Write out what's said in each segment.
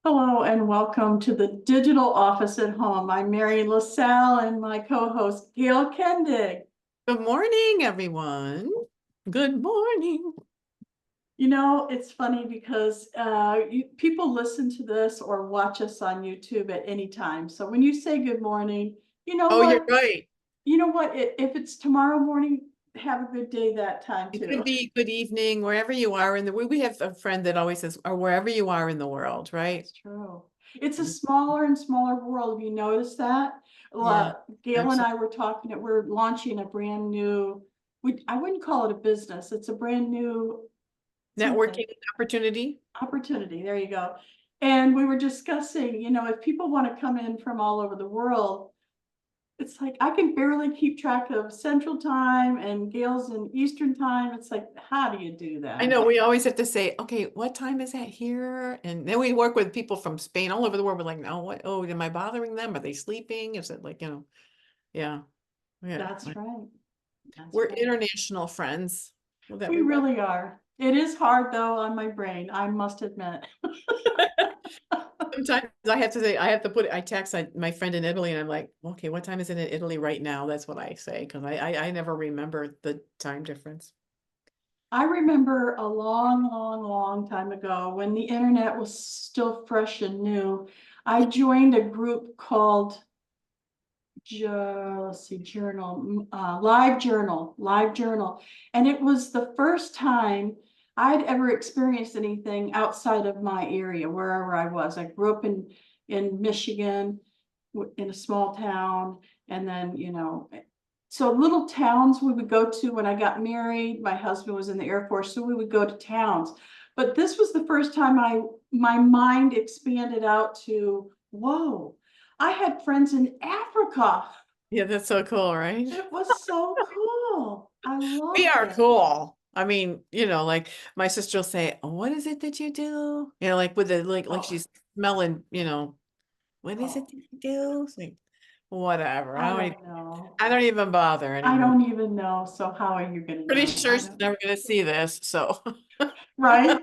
Hello and welcome to the Digital Office at Home. I'm Marian LaSalle and my co-host Gail Kendig. Good morning, everyone. Good morning. You know, it's funny because people listen to this or watch us on YouTube at any time. So when you say good morning, you know Oh, you're what? right. You know what? If it's tomorrow morning, have a good day that time It too. could be good evening, wherever you are in the we have a friend that always says, or wherever you are in the world, right? It's true. It's a smaller and smaller world. Have you noticed that? Yeah, Gail and absolutely. I were talking that we're launching a brand new, I wouldn't call it a business. It's a brand new something, Networking opportunity. opportunity. There you go. And we were discussing, if people want to come in from all over the world, it's like I can barely keep track of Central Time and Gail's in Eastern Time. It's like, how do you do I that? know we always have to say, okay, what time is that here? And then we work with people from Spain all over the world. We're like, no, what? Oh, am I bothering them? Are they sleeping? Is it like, yeah, yeah. That's right. That's We're right. international friends with We everybody. really are. It is hard though on my brain, I must admit. Sometimes I have to say, I text my friend in Italy and I'm like, okay, what time is it in Italy right now? That's what I say because I never remember the time difference. I remember a long, long, long time ago when the internet was still fresh and new. I joined a group called, let's see, Live Journal. And it was the first time I'd ever experienced anything outside of my area, wherever I was. I grew up in Michigan, in a small town. And then, so little towns we would go to when I got married. My husband was in the Air Force, so we would go to towns. But this was the first time my mind expanded out to, whoa, I had friends in Africa. Yeah, that's so cool, right? It was so cool. I We loved are it. cool. I mean, like my sister will say, oh, what is it that you do? Like with the like Oh, she's smelling, what is it oh, that you do? It's like, whatever. I don't know. I don't even bother I anymore. don't even know. So how are you gonna Pretty know? sure I she's don't. never gonna see this, so Right?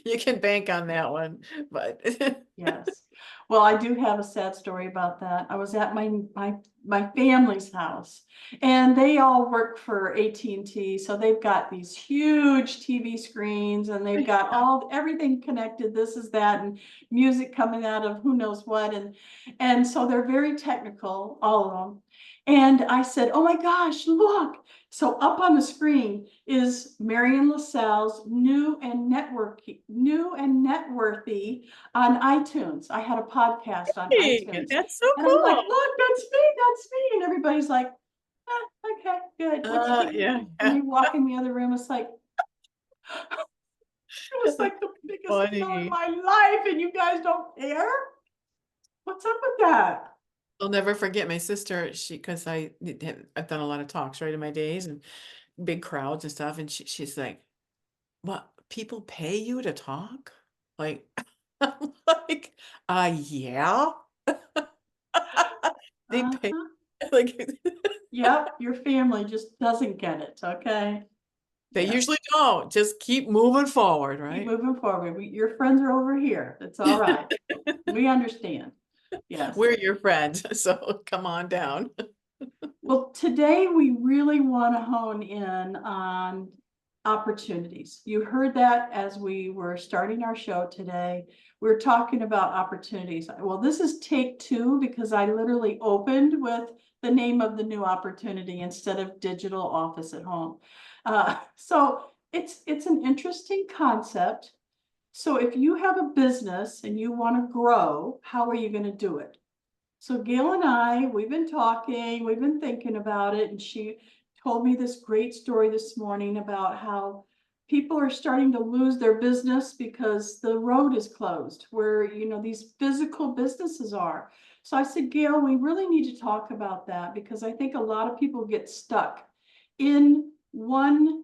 you can bank on that one. But Yes. Well, I do have a sad story about that. I was at my family's house and they all work for AT&T. So they've got these huge TV screens and they've got everything connected. This is that and music coming out of who knows what. And so they're very technical, all of them. And I said, oh my gosh, look. So up on the screen is Marian LaSalle's new and net worthy on iTunes. I had a podcast on hey, iTunes. that's so And I'm like, cool. look, that's me. And everybody's like, okay, good. What's the, Yeah, and yeah. they walk in the other room. It's like, it was like the biggest deal in Funny. my life. And you guys don't care? What's up with that? I'll never forget my sister. Because I've done a lot of talks, right, in my days and big crowds and stuff. And she's like, what, people pay you to talk? Like, I'm like, yeah, they pay. Uh-huh. Like, Yep, your family just doesn't get it. Okay. they Yeah. usually don't. Just keep moving forward, Keep right? moving forward. Your friends are over here. It's all right. We understand. Yes. We're your friends, so come on down. Well, today we really want to hone in on opportunities. You heard that as we were starting our show today. We're talking about opportunities. Well, this is take two because I literally opened with the name of the new opportunity instead of digital office at home. So it's an interesting concept. So if you have a business and you want to grow, how are you going to do it? So Gail and I, we've been talking, we've been thinking about it, and she told me this great story this morning about how people are starting to lose their business because the road is closed, where these physical businesses are. So I said, Gail, we really need to talk about that because I think a lot of people get stuck in one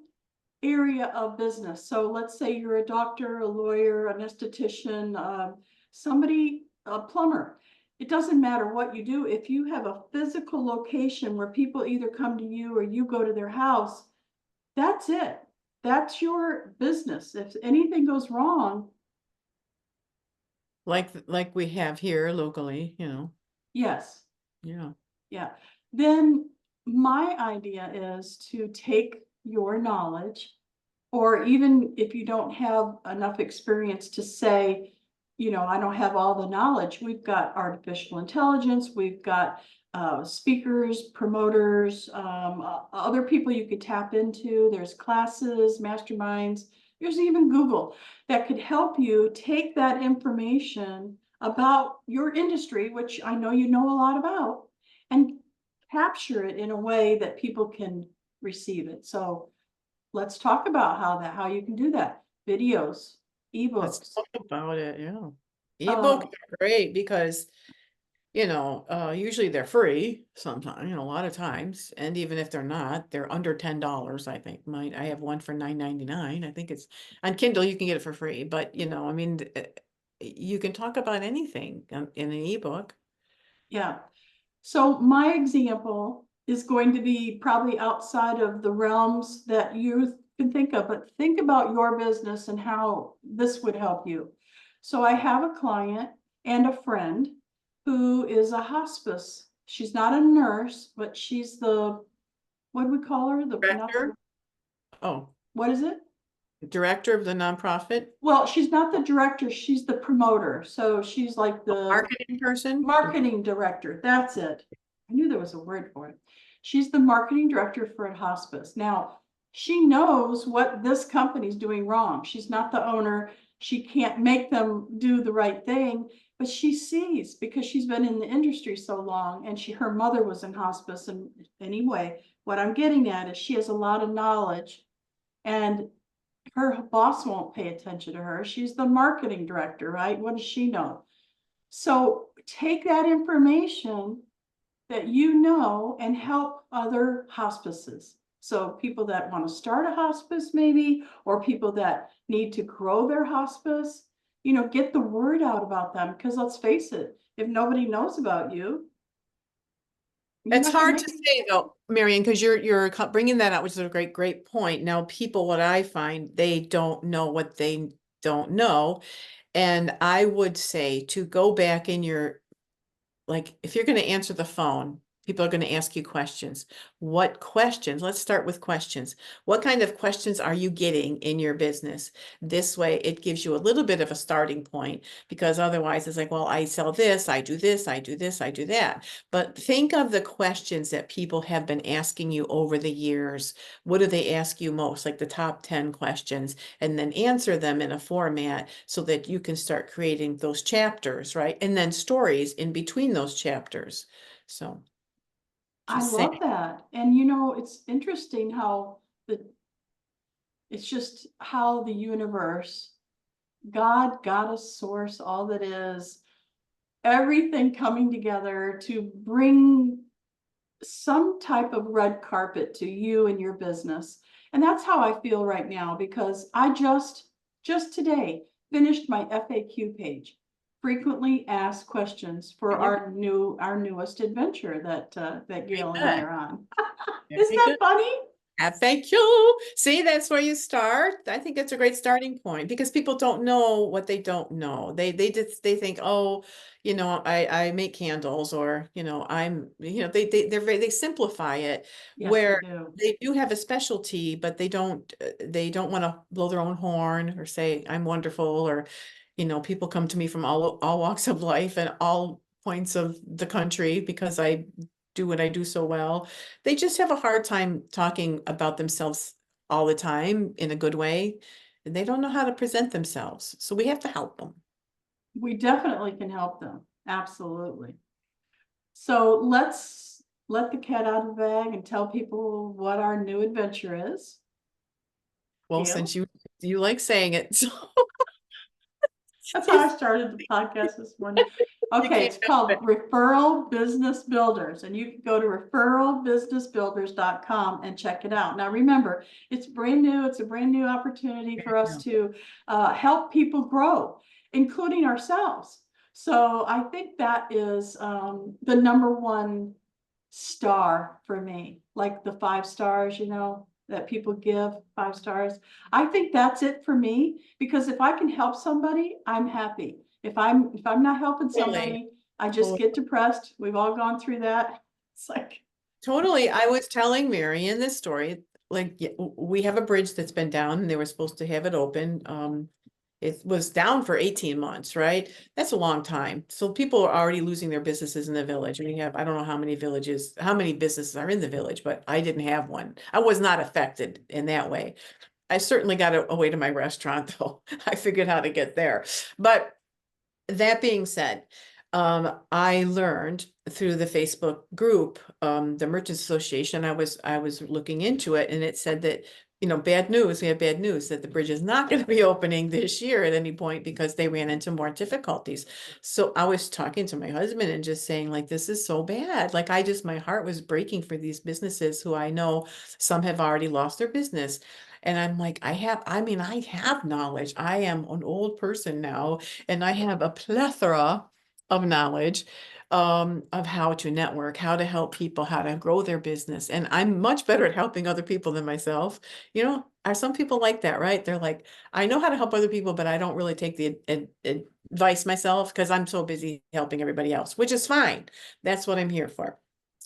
area of business. So let's say you're a doctor, a lawyer, an esthetician, somebody, a plumber. It doesn't matter what you do. If you have a physical location where people either come to you or you go to their house, that's it. That's your business. If anything goes wrong, like we have here locally, you know. Yes, Yeah. yeah. Then my idea is to take your knowledge, or even if you don't have enough experience to say, I don't have all the knowledge, we've got artificial intelligence, we've got speakers, promoters, other people you could tap into. There's classes, masterminds, there's even Google that could help you take that information about your industry, which I know you know a lot about, and capture it in a way that people can receive it. So let's talk about how you can do that. Videos, Let's ebooks. talk about it. Yeah. Ebook Uh, are great because, usually they're free sometimes, a lot of times. And even if they're not, they're under $10, I think. I have one for $9.99. I think it's on Kindle, you can get it for free, but I mean, you can talk about anything in an ebook. yeah. So my example is going to be probably outside of the realms that you can think of, but think about your business and how this would help you. So I have a client and a friend who is a hospice. She's not a nurse, but she's what do we call her? Director? Oh, What is it? director of the nonprofit? Well, she's not the director, she's the promoter. So she's like the Marketing person? marketing director. That's it. I knew there was a word for it. She's the marketing director for a hospice. Now, she knows what this company's doing wrong. She's not the owner. She can't make them do the right thing, but she sees, because she's been in the industry so long, and her mother was in hospice. And anyway, what I'm getting at is she has a lot of knowledge, and her boss won't pay attention to her. She's the marketing director, right? What does she know? So take that information that you know and help other hospices. So people that want to start a hospice maybe, or people that need to grow their hospice, get the word out about them. Because let's face it, if nobody knows about you, you're It's not gonna hard make to it. say though, Marian, because you're bringing that out, which is a great point. Now, people, what I find, they don't know what they don't know. And I would say to go back in like, if you're going to answer the phone, people are going to ask you questions. What questions? Let's start with questions. What kind of questions are you getting in your business? This way, it gives you a little bit of a starting point, because otherwise it's like, well, I sell this, I do this, I do this, I do that. But think of the questions that people have been asking you over the years. What do they ask you most? Like the top 10 questions, and then answer them in a format so that you can start creating those chapters, right? And then stories in between those chapters. So I just saying. love that. And it's interesting how it's just how the universe, God, goddess, source, all that is, everything coming together to bring some type of red carpet to you and your business. And that's how I feel right now, because I just today finished my FAQ page, frequently asked questions, for Very our newest adventure that Gail and I good. are on. Isn't Very that good. funny? Thank you. See, that's where you start. I think it's a great starting point, because people don't know what they don't know. They think, oh, I make candles, or they simplify it, Yes, they where do. they do have a specialty, but they don't want to blow their own horn or say I'm wonderful, or people come to me from all walks of life and all points of the country because I do what I do so well. They just have a hard time talking about themselves all the time in a good way. And they don't know how to present themselves. So we have to help them. We definitely can help them. Absolutely. So let's let the cat out of the bag and tell people what our new adventure is. Well, Gail? since you like saying it, so That's how I started the podcast this morning. you Okay, can't it's help it. called Referral Business Builders, and you can go to referralbusinessbuilders.com and check it out. Now, remember, it's brand new. It's a brand new opportunity for us to help people grow, including ourselves. So I think that is the number one star for me, like the 5 stars, that people give 5 stars. I think that's it for me, because if I can help somebody, I'm happy. If I'm not helping Totally. somebody, I just get depressed. We've all gone through that. It's like, Totally. I was telling Marian this story, like we have a bridge that's been down and they were supposed to have it open. It was down for 18 months, right? That's a long time. So people are already losing their businesses in the village. We have, I don't know how many businesses are in the village, but I didn't have one. I was not affected in that way. I certainly got away to my restaurant though. I figured how to get there. But that being said, I learned through the Facebook group, the Merchants Association, I was looking into it and it said that, bad news, we have bad news that the bridge is not going to be opening this year at any point because they ran into more difficulties. So I was talking to my husband and just saying like, this is so bad. Like my heart was breaking for these businesses who I know some have already lost their business. And I'm like, I have knowledge. I am an old person now, and I have a plethora of knowledge of how to network, how to help people, how to grow their business. And I'm much better at helping other people than myself. Are some people like that, right? They're like, I know how to help other people, but I don't really take the advice myself because I'm so busy helping everybody else, which is fine. That's what I'm here for.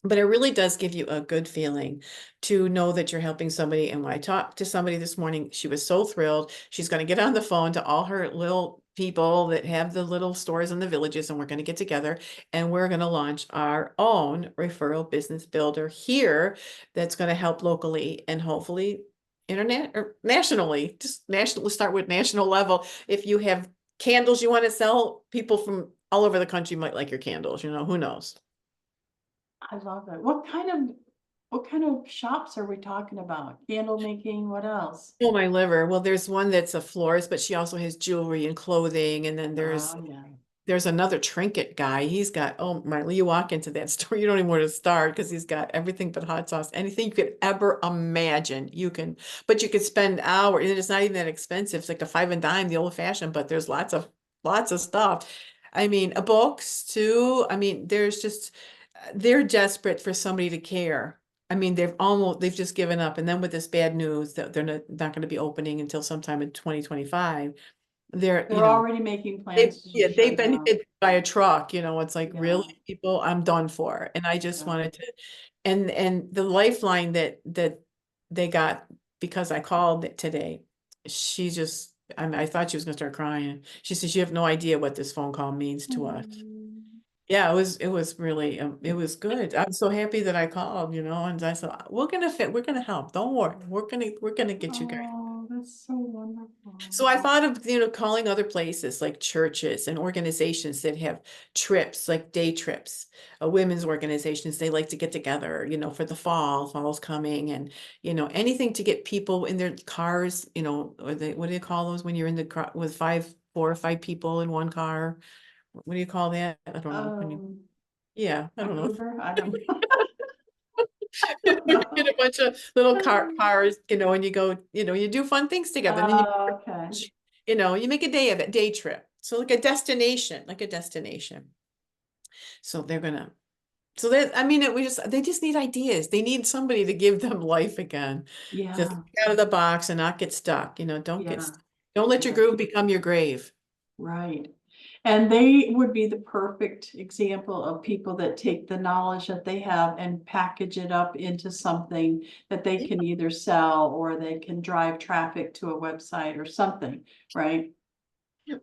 But it really does give you a good feeling to know that you're helping somebody. And when I talked to somebody this morning, she was so thrilled. She's going to get on the phone to all her little people that have the little stores in the villages, and we're going to get together and we're going to launch our own referral business builder here that's going to help locally and hopefully internet or nationally. Just national, let's start with national level. If you have candles you want to sell, people from all over the country might like your candles, who knows? I love it. What kind of shops are we talking about? Candle making, what else? Oh, my liver. Well, there's one that's a florist, but she also has jewelry and clothing. And then Oh, yeah. there's another trinket guy. He's got, oh my, you walk into that store, you don't even know where to start because he's got everything but hot sauce, anything you could ever imagine. But you could spend hours, and it's not even that expensive. It's like a 5 and dime, the old fashioned, but there's lots of stuff. I mean, books too. I mean, they're desperate for somebody to care. I mean, they've just given up. And then with this bad news that they're not going to be opening until sometime in 2025, they're, They're already making plans to they've shut been down. hit by a truck, it's like, Yeah, really, people, I'm done for. And I just yeah. wanted to, and the lifeline that they got because I called it today, I thought she was gonna start crying. She says, you have no idea what this phone call means to us. Mm. Yeah, it was really, it was good. I'm so happy that I called, and I said, we're gonna help. Don't worry. We're gonna get you guys. Oh, that's so wonderful. So I thought of, calling other places like churches and organizations that have trips, like day trips, women's organizations. They like to get together, for the fall's coming, and, anything to get people in their cars, or what do you call those when you're in the car with 4 or 5 people in one car? What do you call that? I don't know. Yeah, I A don't know. Uber? I don't You get know. a bunch of little cars, and you go, you do fun things together. And then Okay. you make a day of it, day trip. So like a destination. So they're gonna, so that, I mean, they just need ideas. They need somebody to give them life again. To Yeah, think out of the box and not get stuck, yeah, don't let your yeah. groove become your grave. Right. And they would be the perfect example of people that take the knowledge that they have and package it up into something that they can either sell or they can drive traffic to a website or something, right?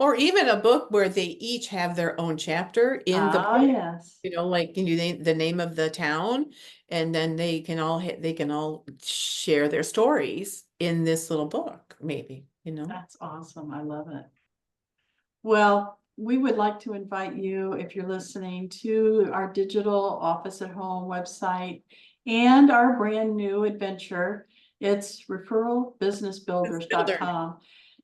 Or even a book where they each have their own chapter in the Ah, book. yes. Like the name of the town, and then they can all share their stories in this little book, maybe. That's awesome. I love it. Well, we would like to invite you, if you're listening, to our digital office at home website and our brand new adventure. It's Builder. referralbusinessbuilders.com.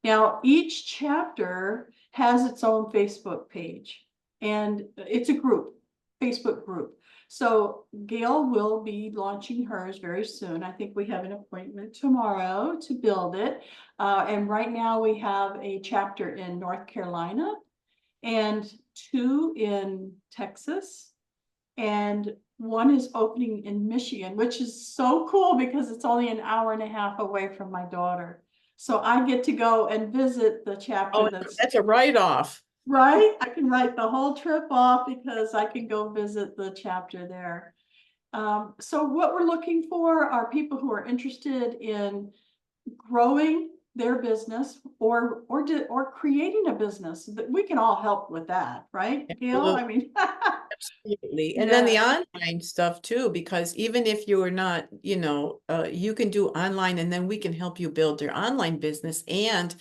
Now, each chapter has its own Facebook page, and it's a Facebook group. So Gail will be launching hers very soon. I think we have an appointment tomorrow to build it. And right now we have a chapter in North Carolina and 2 in Texas. And 1 is opening in Michigan, which is so cool because it's only an hour and a half away from my daughter. So I get to go and visit the chapter Oh, that's a write-off. Right? I can write the whole trip off because I can go visit the chapter there. So what we're looking for are people who are interested in growing their business or creating a business. That we can all help with that, right, Gail? I Absolutely. mean, Absolutely. And then the yes, online stuff too, because even if you are not, you can do online and then we can help you build your online business and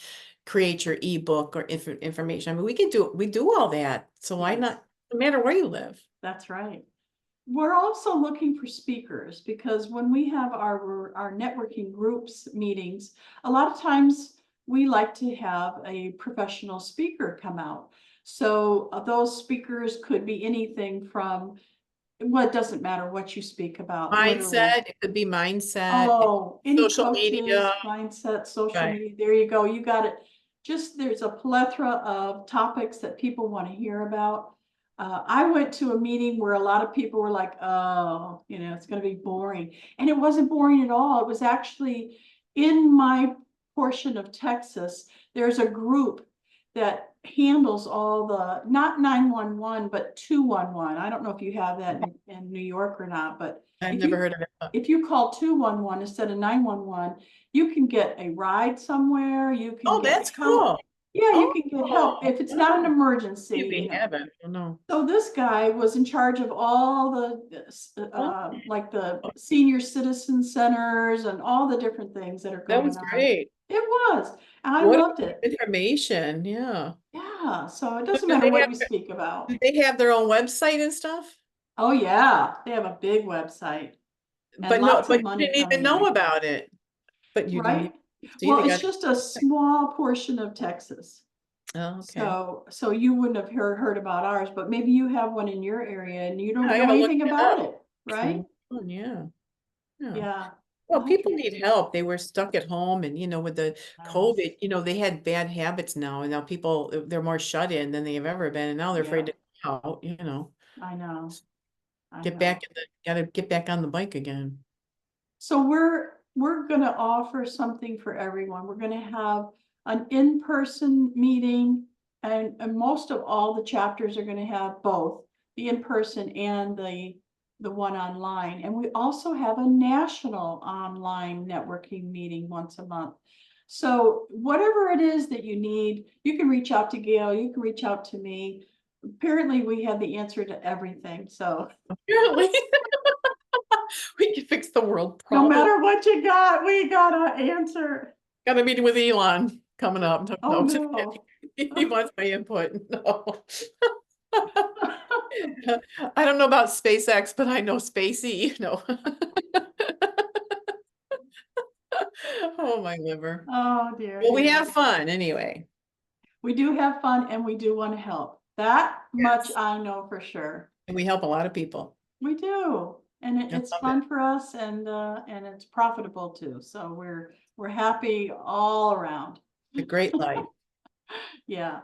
create your ebook or information. I mean, we do all that. So why yes, not, no matter where you live? that's right. We're also looking for speakers because when we have our networking groups meetings, a lot of times we like to have a professional speaker come out. So those speakers could be anything from, well, it doesn't matter what you speak about, literally. Mindset, it could be mindset, Oh, any social media. coaches, mindset, social Right. media, there you go. You got it. Just there's a plethora of topics that people want to hear about. I went to a meeting where a lot of people were like, oh, it's going to be boring. And it wasn't boring at all. It was actually in my portion of Texas, there's a group that handles all the, not 911, but 211. I don't know if you have that in New York or not, but I've if never you heard of it. if you call 211 instead of 911, you can get a ride somewhere, you can Oh, get that's help. cool. Yeah, you Oh, can get help if it's not an wow. emergency, Maybe we have it. I don't know. So this guy was in charge of all Oh, like the senior citizen centers and all the different things that are that going was on. great. It was, and I What loved it. information, yeah. Yeah, so it So doesn't do matter they what have you speak about. do they have their own website and stuff? Oh yeah, they have a big website and But no, lots of but you money didn't even coming know in. about it. But you didn't Right? even see Well, they it's got just a small portion of Texas. oh, okay. So you wouldn't have heard about ours, but maybe you have one in your area and you Yeah, don't I know gotta look anything it about up. it, right? Mhm. Yeah. Yeah. Yeah. Well, people Okay. need help. They were stuck at home and with the Yes. COVID, they had bad habits now and now people they're more shut in than they have ever been and now they're Yeah, afraid to go out. I know. I Get back know. gotta get back on the bike again. So we're gonna offer something for everyone. We're gonna have an in-person meeting and most of all the chapters are gonna have both the in-person and the one online. And we also have a national online networking meeting once a month. So whatever it is that you need, you can reach out to Gail, you can reach out to me. Apparently we have the answer to everything. So Apparently, we can fix the world no problem. matter what you got, we got an answer. Got a meeting with Elon coming up. No, Oh no, just no. kidding. He wants my input. No. I don't know about SpaceX, but I know Spacey. No. Oh, my liver. Oh dear, Well, we dear. have fun anyway. We do have fun and we do want to help. That much Yes. I know for sure. And we help a lot of people. We do. And I it's love it. fun for us and it's profitable too. So we're happy all around. A great life. Yeah.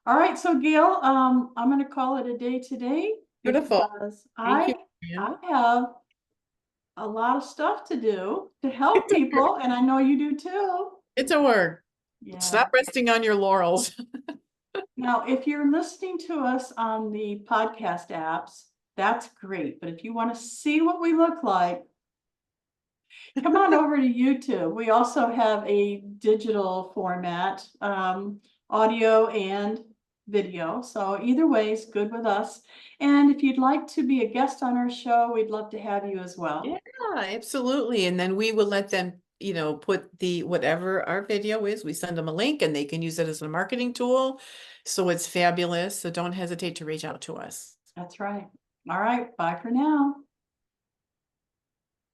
All right. So Gail, I'm gonna call it a day today Beautiful. because Thank you, I Marian. have a lot of stuff to do to help It's a work. people, and I know you do too. It's a work. Yeah. Stop resting on your laurels. Now, if you're listening to us on the podcast apps, that's great. But if you want to see what we look like, come on over to YouTube. We also have a digital format, audio and video. So either way is good with us. And if you'd like to be a guest on our show, we'd love to have you as Yeah, well. absolutely. And then we will let them, put the whatever our video is, we send them a link and they can use it as a marketing tool. So it's fabulous. So don't hesitate to reach out to us. That's right. All right. Bye for now.